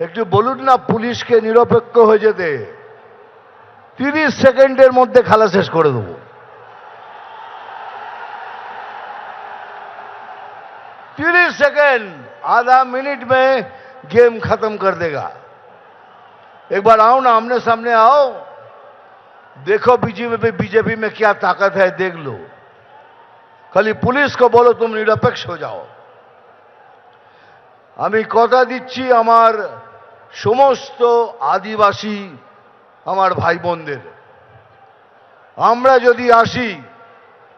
একটু বলুন না পুলিশকে নিরপেক্ষ হয়ে যেতে। 30 সেকেন্ডের মধ্যে খেলা শেষ করে দেবো। 30 सेकंड, आधा मिनट में गेम खत्म कर देगा। एक बार आओ ना, आमने सामने आओ, देखो बीजेपी में क्या ताकत है, देख लो। खाली पुलिस को बोलो तुम निरपेक्ष हो जाओ। আমি কথা দিচ্ছি আমার সমস্ত আদিবাসী আমার ভাই বোনদের, আমরা যদি আসি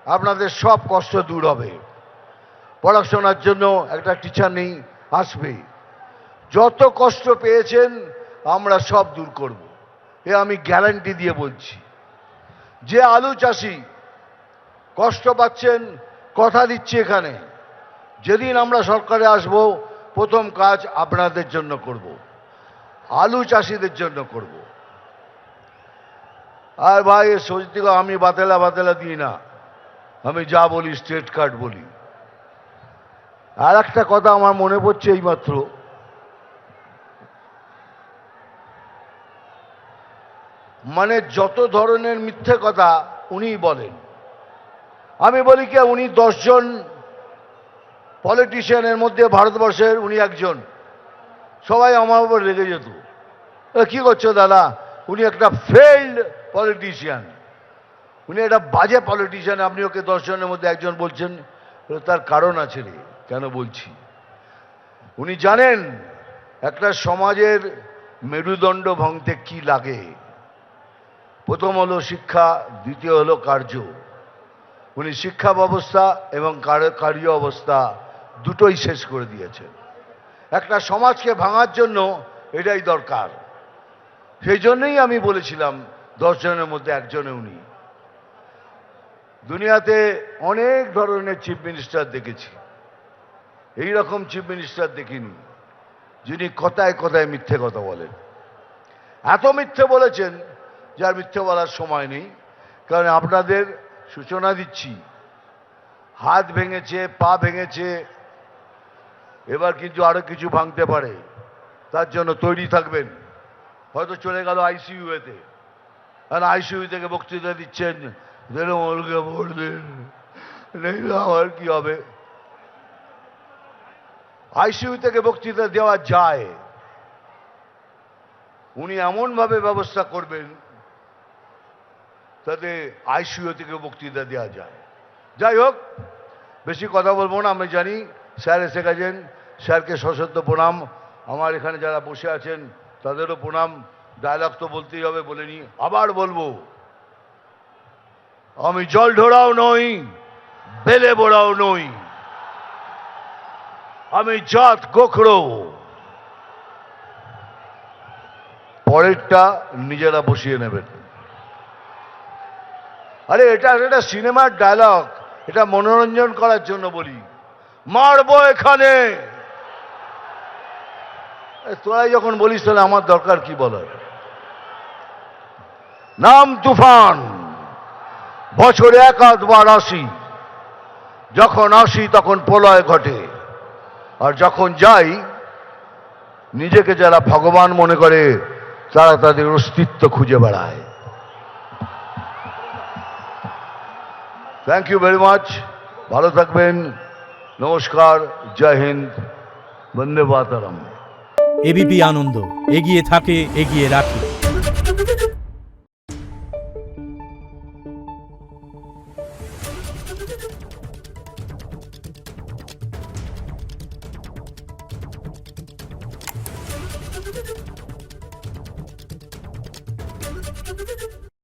আপনাদের সব কষ্ট দূর হবে। পড়াশোনার জন্য একটা টিচার নেই, আসবে। যত কষ্ট পেয়েছেন আমরা সব দূর করব, এ আমি গ্যারান্টি দিয়ে বলছি। যে আলু চাষি কষ্ট পাচ্ছেন, কথা দিচ্ছি এখানে যেদিন আমরা সরকারে আসব প্রথম কাজ আপনাদের জন্য করব, আলু চাষিদের জন্য করব। আর ভাই সত্যি আমি বাতেলা দিই না, আমি যা বলি স্ট্রেট কাট বলি। আর একটা কথা আমার মনে পড়ছে এইমাত্র, মানে যত ধরনের মিথ্যে কথা উনিই বলেন। আমি বলি কি, উনি 10 জন পলিটিশিয়ানের মধ্যে ভারতবর্ষের উনি একজন। সবাই আমার উপর রেগে যেত, কি করছো দাদা, উনি একটা ফেইল্ড পলিটিশিয়ান, উনি একটা বাজে পলিটিশিয়ান, আপনি ওকে 10 জনের মধ্যে একজন বলছেন। তার কারণ আছে রে, কেন বলছি। উনি জানেন একটা সমাজের মেরুদণ্ড ভাঙতে কি লাগে। প্রথম হলো শিক্ষা, দ্বিতীয় হলো কার্য। উনি শিক্ষা ব্যবস্থা এবং কার্য অবস্থা দুটোই শেষ করে দিয়েছেন। একটা সমাজকে ভাঙার জন্য এটাই দরকার। সেই জন্যই আমি বলেছিলাম 10 জনের মধ্যে একজনে উনি। দুনিয়াতে অনেক ধরনের চিফ মিনিস্টার দেখেছি, এই রকম চিফ মিনিস্টার দেখিনি যিনি কথায় কথায় মিথ্যে কথা বলেন। এত মিথ্যে বলেছেন যার মিথ্যে বলার সময় নেই। কারণ আপনাদের সূচনা দিচ্ছি, হাত ভেঙেছে, পা ভেঙেছে, এবার কিন্তু আরো কিছু ভাঙতে পারে, তার জন্য তৈরি থাকবেন। হয়তো চলে গেল আইসিইউতে, আর আইসিইউ থেকে বক্তৃতা দিচ্ছেন, আমার কি হবে। আইসিইউ থেকে বক্তৃতা দেওয়া যায়, উনি এমনভাবে ব্যবস্থা করবেন তাতে আইসিইউ থেকে বক্তৃতা দেওয়া যায়। যাই হোক, বেশি কথা বলবো না, আমি জানি স্যার এসে গেছেন, স্যারকে সশ্রদ্ধ প্রণাম। আমার এখানে যারা বসে আছেন তাদেরও প্রণাম। ডায়লগ তো বলতেই হবে, বলে নি, আবার বলবো, আমি জল ঢোড়াও নই, বেলে বোড়াও নই, আমি জাত গোখরো। পরেরটা নিজেরা বসিয়ে নেবেন। আরে এটা একটা সিনেমার ডায়লগ, এটা মনোরঞ্জন করার জন্য বলি। মারবো এখানে, তোরাই যখন বলিস তাহলে আমার দরকার কি বলার। নাম তুফান, বছরে 1-2 আসি, যখন আসি তখন প্রলয় ঘটে, আর যখন যাই নিজেকে যারা ভগবান মনে করে তারা তাদের অস্তিত্ব খুঁজে বেড়ায়। থ্যাংক ইউ ভেরি মাচ, ভালো থাকবেন, নমস্কার, জয় হিন্দ, বন্দে মাতরম। এবিপি আনন্দ, এগিয়ে থাকে, এগিয়ে রাখে। Thank you.